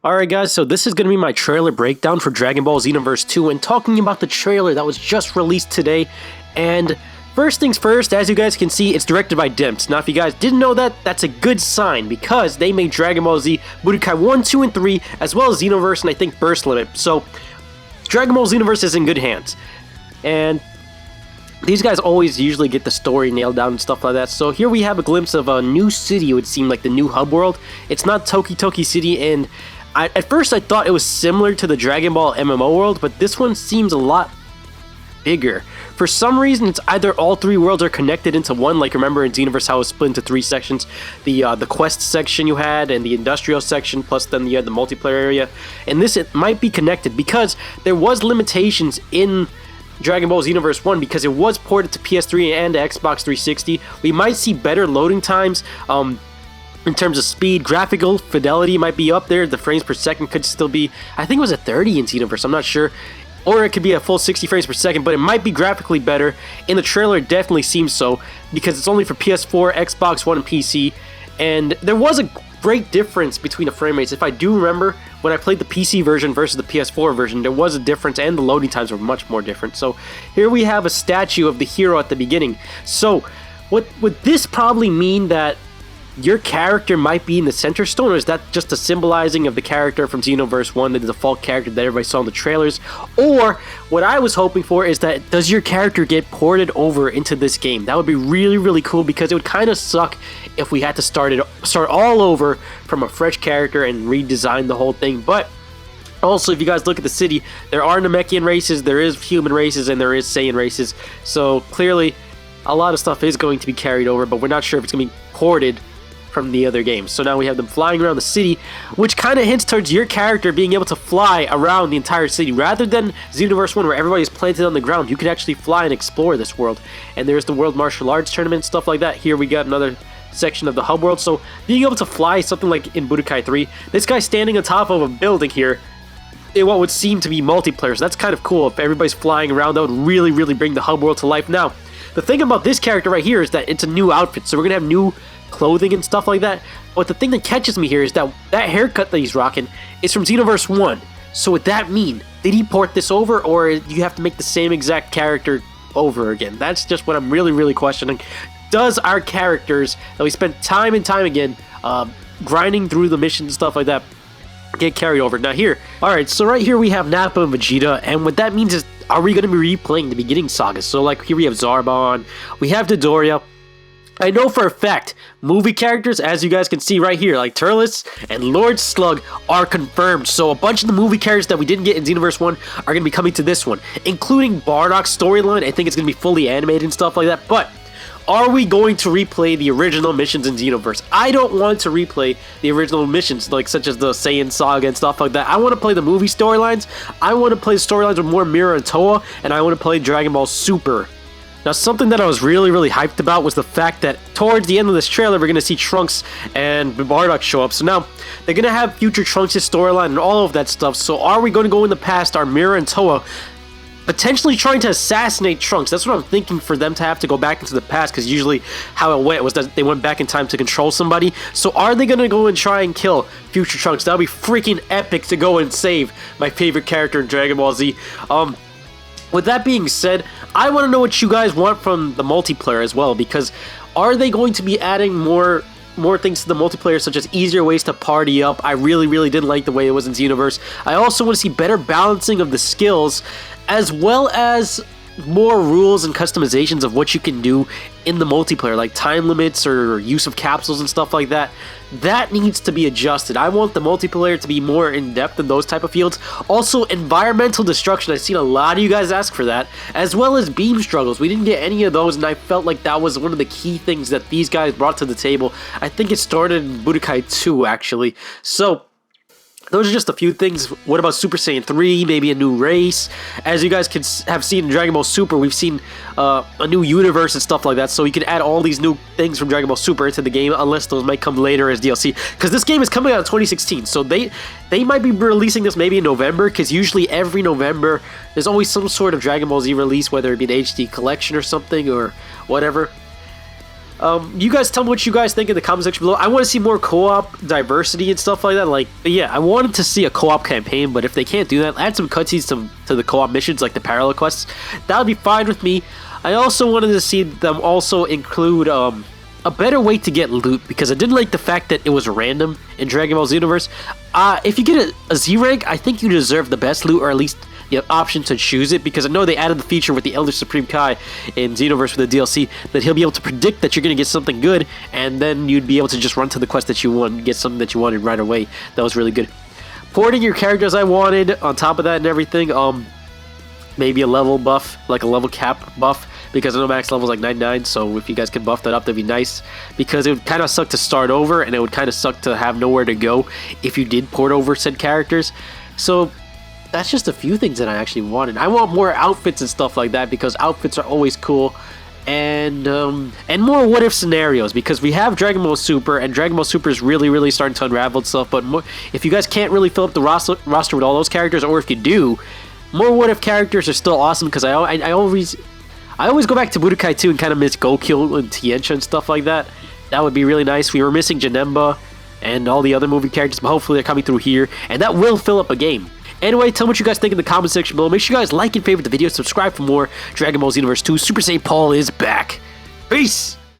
Alright guys, so this is going to be my trailer breakdown for Dragon Ball Xenoverse 2 and talking about the trailer that was just released today. And first things first, as you guys can see, it's directed by Dimps. Now if you guys didn't know that, that's a good sign because they made Dragon Ball Z Budokai 1, 2, and 3 as well as Xenoverse and I think Burst Limit. So Dragon Ball Xenoverse is in good hands. And these guys always usually get the story nailed down and stuff like that. So here we have a glimpse of a new city, it would seem like the new hub world. It's not Toki Toki City, and at first I thought it was similar to the Dragon Ball MMO world, but this one seems a lot bigger. For some reason, it's either all three worlds are connected into one, like remember in Xenoverse how it was split into three sections. The quest section you had, and the industrial section, plus then you had the multiplayer area. And this, it might be connected, because there was limitations in Dragon Ball Xenoverse 1 because it was ported to PS3 and Xbox 360. We might see better loading times, in terms of speed. Graphical fidelity might be up there. The frames per second could still be, I think it was a 30 in Xenoverse, I'm not sure. Or it could be a full 60 frames per second, but it might be graphically better. In the trailer, it definitely seems so, because it's only for PS4, Xbox One, and PC. And there was a great difference between the frame rates. If I do remember, when I played the PC version versus the PS4 version, there was a difference, and the loading times were much more different. So here we have a statue of the hero at the beginning. So would this probably mean that your character might be in the center stone, or is that just a symbolizing of the character from Xenoverse 1, the default character that everybody saw in the trailers? Or what I was hoping for is that does your character get ported over into this game? That would be really, really cool, because it would kind of suck if we had to start all over from a fresh character and redesign the whole thing. But also, if you guys look at the city, there are Namekian races, there is human races, and there is Saiyan races. So clearly, a lot of stuff is going to be carried over, but we're not sure if it's going to be ported from the other games. So now we have them flying around the city, which kind of hints towards your character being able to fly around the entire city. Rather than Xenoverse 1 where everybody's planted on the ground, you can actually fly and explore this world. And there's the World Martial Arts Tournament, stuff like that. Here we got another section of the hub world. So being able to fly, something like in Budokai 3, this guy standing on top of a building here in what would seem to be multiplayer. So that's kind of cool. If everybody's flying around, that would really, really bring the hub world to life. Now, the thing about this character right here is that it's a new outfit, so we're gonna have new clothing and stuff like that. But the thing that catches me here is that haircut that he's rocking is from Xenoverse 1. So would that mean, did he port this over, or do you have to make the same exact character over again? That's just what I'm really, really questioning. Does our characters that we spent time and time again grinding through the missions and stuff like that get carried over? Now here, alright, so right here we have Nappa and Vegeta, and what that means is, are we going to be replaying the beginning saga? So like here we have Zarbon, we have Dodoria. I know for a fact, movie characters, as you guys can see right here, like Turles and Lord Slug are confirmed. So a bunch of the movie characters that we didn't get in Xenoverse 1 are going to be coming to this one, including Bardock's storyline. I think it's going to be fully animated and stuff like that. But are we going to replay the original missions in Xenoverse? I don't want to replay the original missions, like such as the Saiyan Saga and stuff like that. I want to play the movie storylines. I want to play storylines with more Mira and Toa, and I want to play Dragon Ball Super. Now, something that I was really, really hyped about was the fact that towards the end of this trailer, we're going to see Trunks and Bardock show up. So now, they're going to have future Trunks' storyline and all of that stuff. So are we going to go in the past, are Mira and Toa potentially trying to assassinate Trunks? That's what I'm thinking, for them to have to go back into the past, because usually how it went was that they went back in time to control somebody. So are they going to go and try and kill future Trunks? That would be freaking epic to go and save my favorite character in Dragon Ball Z. With that being said, I want to know what you guys want from the multiplayer as well, because are they going to be adding more things to the multiplayer, such as easier ways to party up? I really, really didn't like the way it was in Xenoverse. I also want to see better balancing of the skills, as well as more rules and customizations of what you can do in the multiplayer, like time limits or use of capsules and stuff like that. That needs to be adjusted. I want the multiplayer to be more in-depth in those type of fields. Also, environmental destruction. I've seen a lot of you guys ask for that, as well as beam struggles. We didn't get any of those, and I felt like that was one of the key things that these guys brought to the table. I think it started in Budokai 2, actually. So those are just a few things. What about Super Saiyan 3? Maybe a new race. As you guys can have seen in Dragon Ball Super, we've seen a new universe and stuff like that. So you can add all these new things from Dragon Ball Super into the game, unless those might come later as DLC. Because this game is coming out in 2016, so they might be releasing this maybe in November, because usually every November there's always some sort of Dragon Ball Z release, whether it be an HD collection or something or whatever. You guys tell me what you guys think in the comment section below. I want to see more co-op diversity and stuff like that. Like, yeah, I wanted to see a co-op campaign, but if they can't do that, add some cutscenes to the co-op missions, like the parallel quests. That would be fine with me. I also wanted to see them also include a better way to get loot, because I didn't like the fact that it was random in Dragon Ball Xenoverse. If you get a Z rank, I think you deserve the best loot, or at least the option to choose it, because I know they added the feature with the Elder Supreme Kai in Xenoverse with the DLC that he'll be able to predict that you're going to get something good, and then you'd be able to just run to the quest that you want and get something that you wanted right away. That was really good. Porting your characters I wanted on top of that and everything. Maybe a level buff, like a level cap buff, because I know max level is like 99, so if you guys can buff that up, that'd be nice, because it would kind of suck to start over, and it would kind of suck to have nowhere to go if you did port over said characters. So that's just a few things that I actually wanted. I want more outfits and stuff like that, because outfits are always cool, and more what if scenarios, because we have Dragon Ball Super, and Dragon Ball Super is really starting to unravel itself. But more, if you guys can't really fill up the roster with all those characters, or if you do, more what if characters are still awesome, because I always go back to Budokai 2 and kind of miss Gokyo and Tiencha and stuff like that. That would be really nice. We were missing Janemba and all the other movie characters, but hopefully they're coming through here, and that will fill up a game. Anyway, tell me what you guys think in the comment section below. Make sure you guys like and favorite the video, subscribe for more Dragon Ball Xenoverse 2. Super Saiyan Paul is back. Peace!